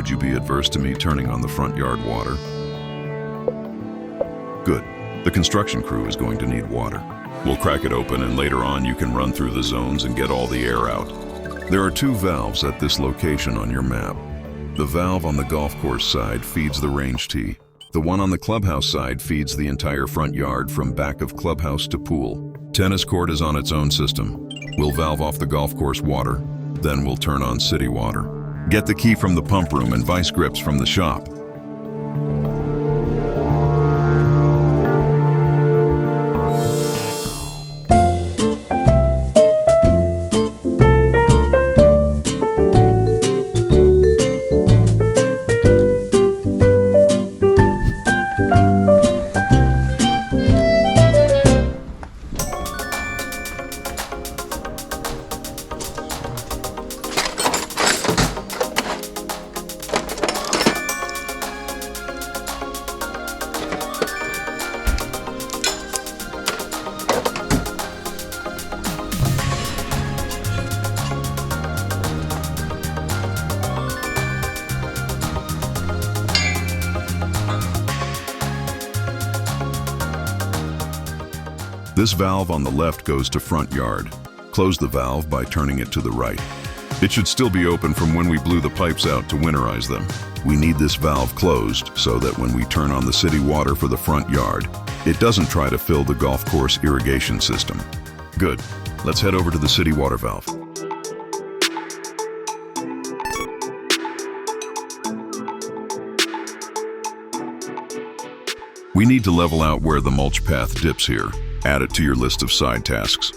Would you be adverse to me turning on the front yard water? Good. The construction crew is going to need water. We'll crack it open and later on you can run through the zones and get all the air out. There are 2 valves at this location on your map. The valve on the golf course side feeds the range tee. The one on the clubhouse side feeds the entire front yard from back of clubhouse to pool. Tennis court is on its own system. We'll valve off the golf course water, then we'll turn on city water. Get the key from the pump room and vice grips from the shop. This valve on the left goes to front yard. Close the valve by turning it to the right. It should still be open from when we blew the pipes out to winterize them. We need this valve closed so that when we turn on the city water for the front yard, it doesn't try to fill the golf course irrigation system. Good. Let's head over to the city water valve. We need to level out where the mulch path dips here. Add it to your list of side tasks.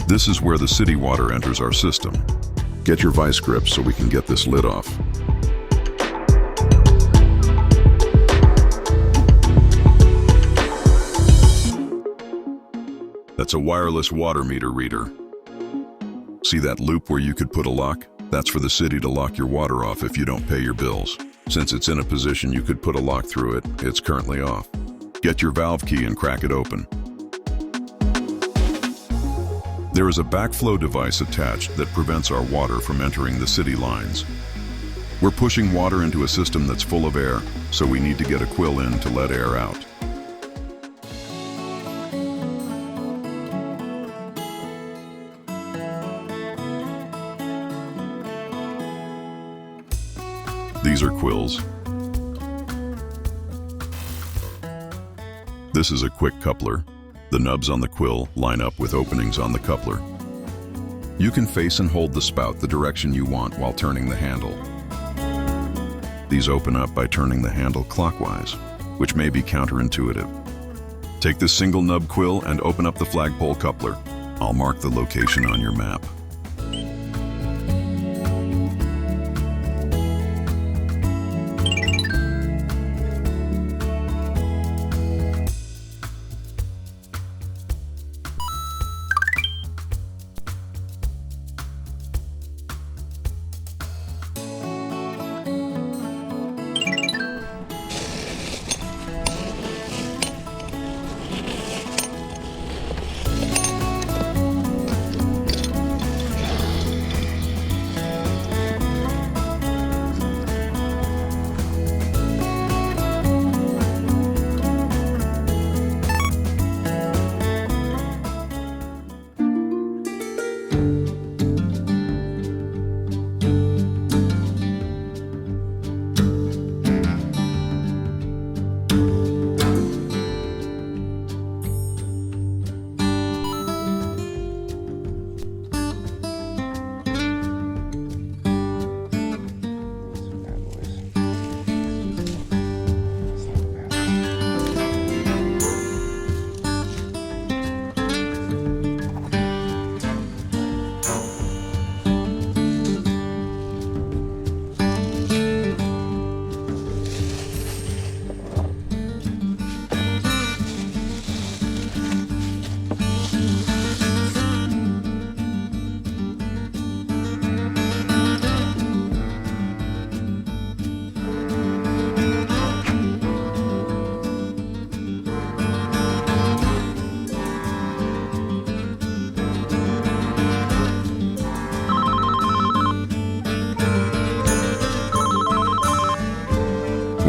This is where the city water enters our system. Get your vice grips so we can get this lid off. That's a wireless water meter reader. See that loop where you could put a lock? That's for the city to lock your water off if you don't pay your bills. Since it's in a position you could put a lock through it, it's currently off. Get your valve key and crack it open. There is a backflow device attached that prevents our water from entering the city lines. We're pushing water into a system that's full of air, so we need to get a quill in to let air out. These are quills. This is a quick coupler. The nubs on the quill line up with openings on the coupler. You can face and hold the spout the direction you want while turning the handle. These open up by turning the handle clockwise, which may be counterintuitive. Take this single nub quill and open up the flagpole coupler. I'll mark the location on your map.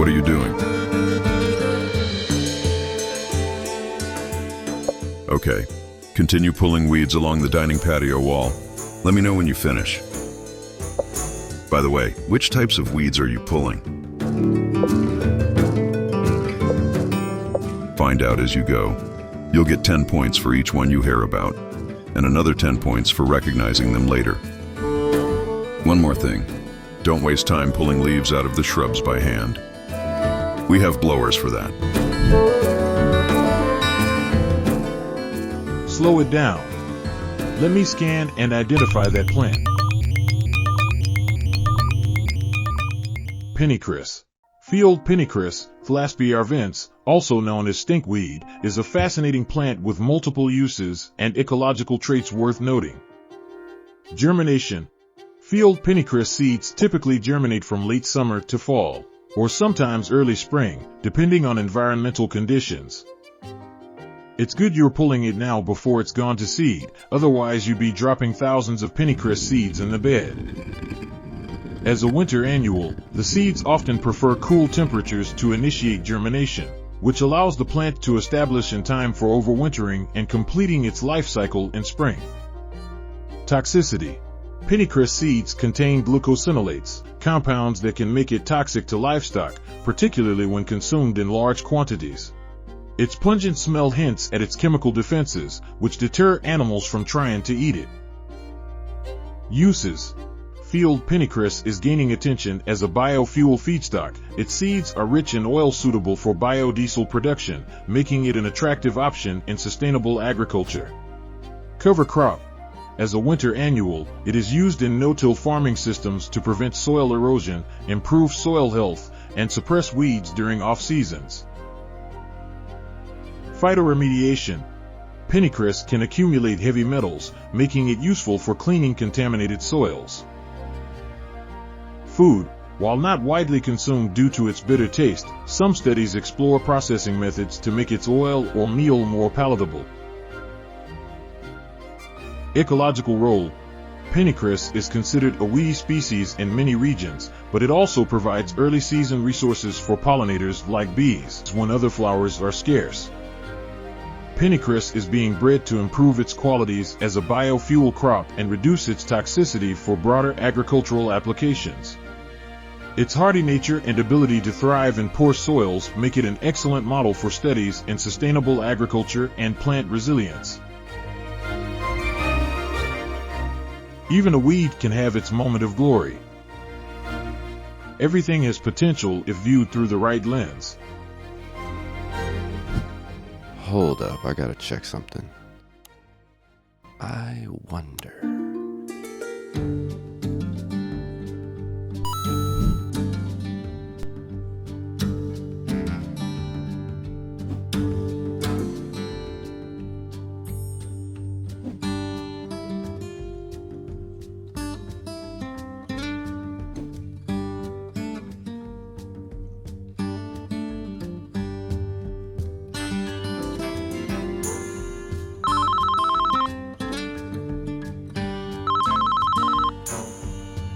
What are you doing? Okay, continue pulling weeds along the dining patio wall. Let me know when you finish. By the way, which types of weeds are you pulling? Find out as you go. You'll get 10 points for each one you hear about, and another 10 points for recognizing them later. One more thing, don't waste time pulling leaves out of the shrubs by hand. We have blowers for that. Slow it down. Let me scan and identify that plant. Pennycress. Field pennycress, Thlasby arvens, also known as stinkweed, is a fascinating plant with multiple uses and ecological traits worth noting. Germination. Field pennycress seeds typically germinate from late summer to fall, or sometimes early spring, depending on environmental conditions. It's good you're pulling it now before it's gone to seed, otherwise you'd be dropping thousands of pennycress seeds in the bed. As a winter annual, the seeds often prefer cool temperatures to initiate germination, which allows the plant to establish in time for overwintering and completing its life cycle in spring. Toxicity. Pennycress seeds contain glucosinolates, compounds that can make it toxic to livestock, particularly when consumed in large quantities. Its pungent smell hints at its chemical defenses, which deter animals from trying to eat it. Uses. Field pennycress is gaining attention as a biofuel feedstock. Its seeds are rich in oil suitable for biodiesel production, making it an attractive option in sustainable agriculture. Cover crop. As a winter annual, it is used in no-till farming systems to prevent soil erosion, improve soil health, and suppress weeds during off-seasons. Phytoremediation. Pennycress can accumulate heavy metals, making it useful for cleaning contaminated soils. Food. While not widely consumed due to its bitter taste, some studies explore processing methods to make its oil or meal more palatable. Ecological role. Pennycress is considered a weedy species in many regions, but it also provides early season resources for pollinators like bees when other flowers are scarce. Pennycress is being bred to improve its qualities as a biofuel crop and reduce its toxicity for broader agricultural applications. Its hardy nature and ability to thrive in poor soils make it an excellent model for studies in sustainable agriculture and plant resilience. Even a weed can have its moment of glory. Everything has potential if viewed through the right lens. Hold up, I gotta check something. I wonder.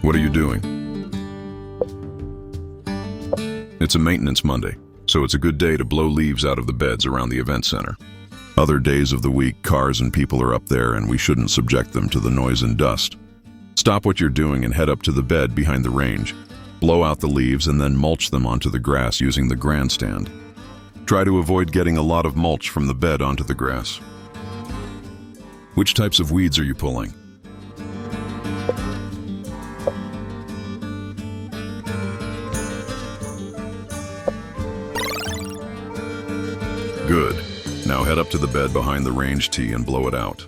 What are you doing? It's a maintenance Monday, so it's a good day to blow leaves out of the beds around the event center. Other days of the week, cars and people are up there and we shouldn't subject them to the noise and dust. Stop what you're doing and head up to the bed behind the range. Blow out the leaves and then mulch them onto the grass using the Grandstand. Try to avoid getting a lot of mulch from the bed onto the grass. Which types of weeds are you pulling? Good. Now head up to the bed behind the range tee and blow it out.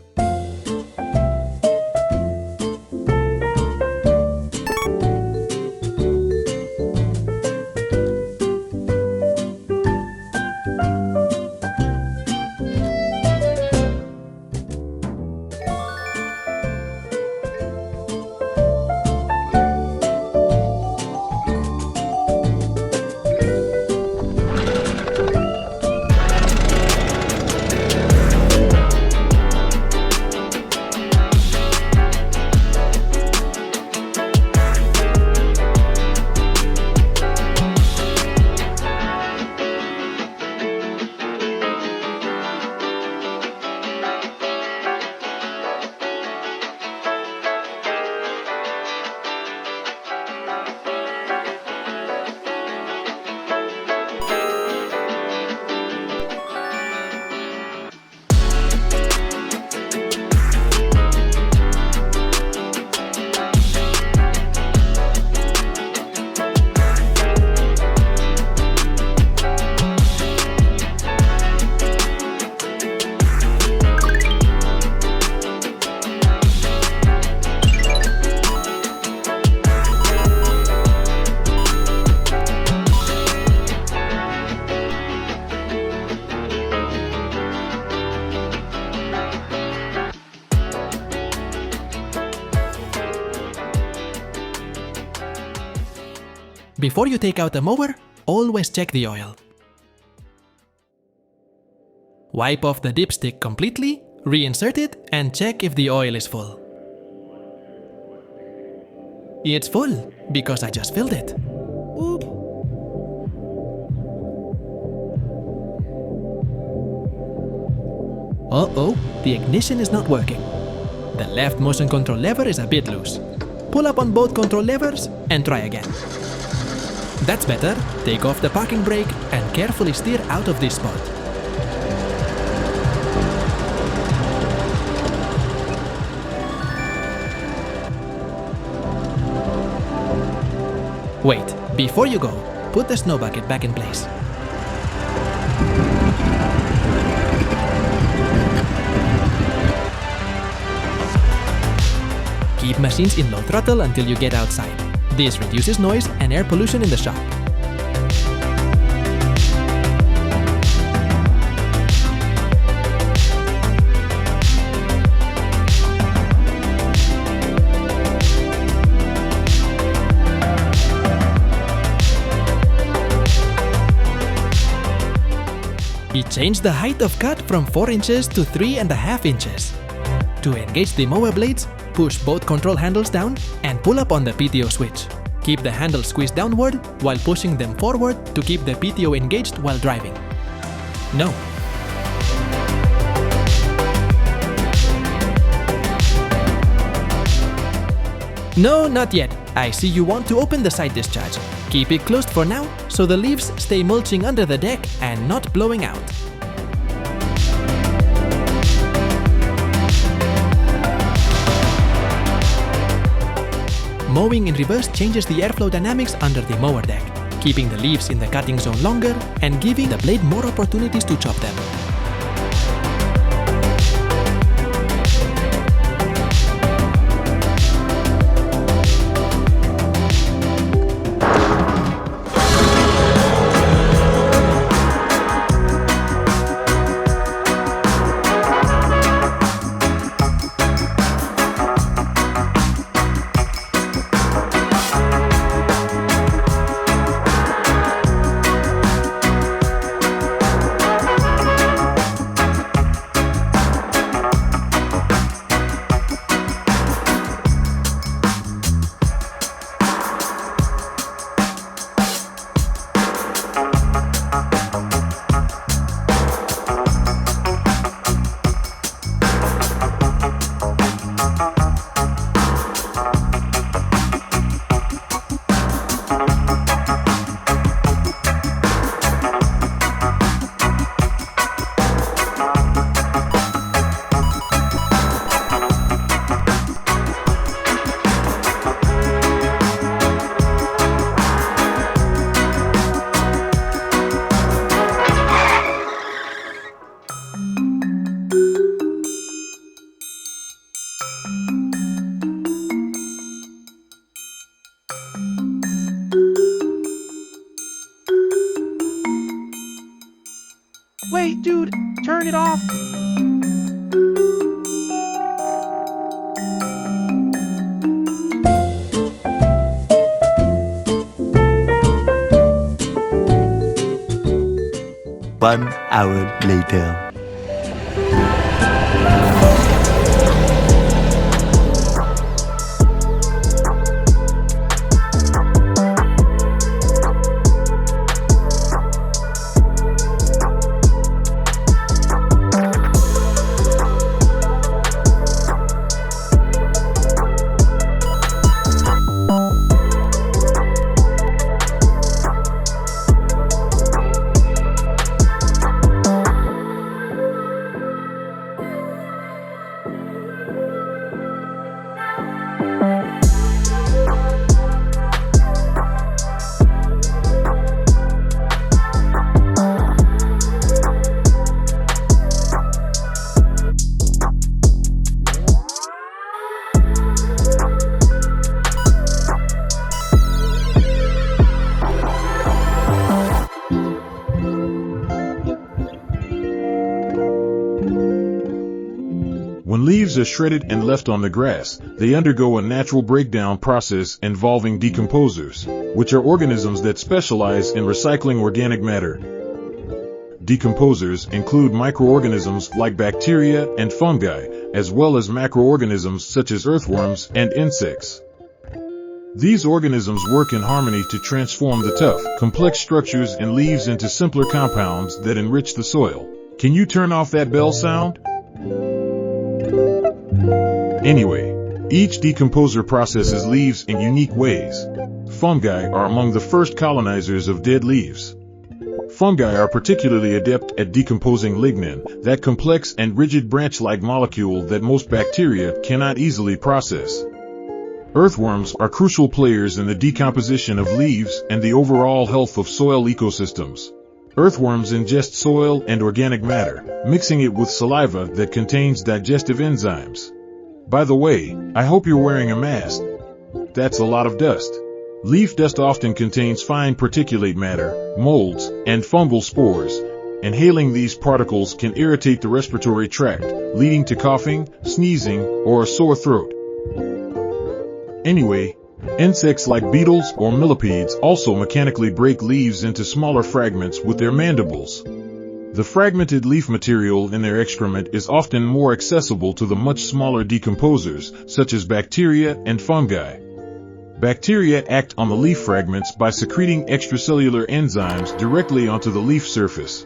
Before you take out the mower, always check the oil. Wipe off the dipstick completely, reinsert it, and check if the oil is full. It's full, because I just filled it. Oop. Uh-oh, the ignition is not working. The left motion control lever is a bit loose. Pull up on both control levers and try again. That's better. Take off the parking brake and carefully steer out of this spot. Wait, before you go, put the snow bucket back in place. Keep machines in low throttle until you get outside. This reduces noise and air pollution in the shop. We changed the height of cut from 4 inches to 3.5 inches. To engage the mower blades, push both control handles down and pull up on the PTO switch. Keep the handle squeezed downward while pushing them forward to keep the PTO engaged while driving. No. No, not yet. I see you want to open the side discharge. Keep it closed for now, so the leaves stay mulching under the deck and not blowing out. Mowing in reverse changes the airflow dynamics under the mower deck, keeping the leaves in the cutting zone longer and giving the blade more opportunities to chop them. Wait, dude, turn it off! One hour later. shredded and left on the grass, they undergo a natural breakdown process involving decomposers, which are organisms that specialize in recycling organic matter. Decomposers include microorganisms like bacteria and fungi, as well as macroorganisms such as earthworms and insects. These organisms work in harmony to transform the tough, complex structures in leaves into simpler compounds that enrich the soil. Can you turn off that bell sound? Anyway, each decomposer processes leaves in unique ways. Fungi are among the first colonizers of dead leaves. Fungi are particularly adept at decomposing lignin, that complex and rigid branch-like molecule that most bacteria cannot easily process. Earthworms are crucial players in the decomposition of leaves and the overall health of soil ecosystems. Earthworms ingest soil and organic matter, mixing it with saliva that contains digestive enzymes. By the way, I hope you're wearing a mask. That's a lot of dust. Leaf dust often contains fine particulate matter, molds, and fungal spores. Inhaling these particles can irritate the respiratory tract, leading to coughing, sneezing, or a sore throat. Anyway, insects like beetles or millipedes also mechanically break leaves into smaller fragments with their mandibles. The fragmented leaf material in their excrement is often more accessible to the much smaller decomposers, such as bacteria and fungi. Bacteria act on the leaf fragments by secreting extracellular enzymes directly onto the leaf surface.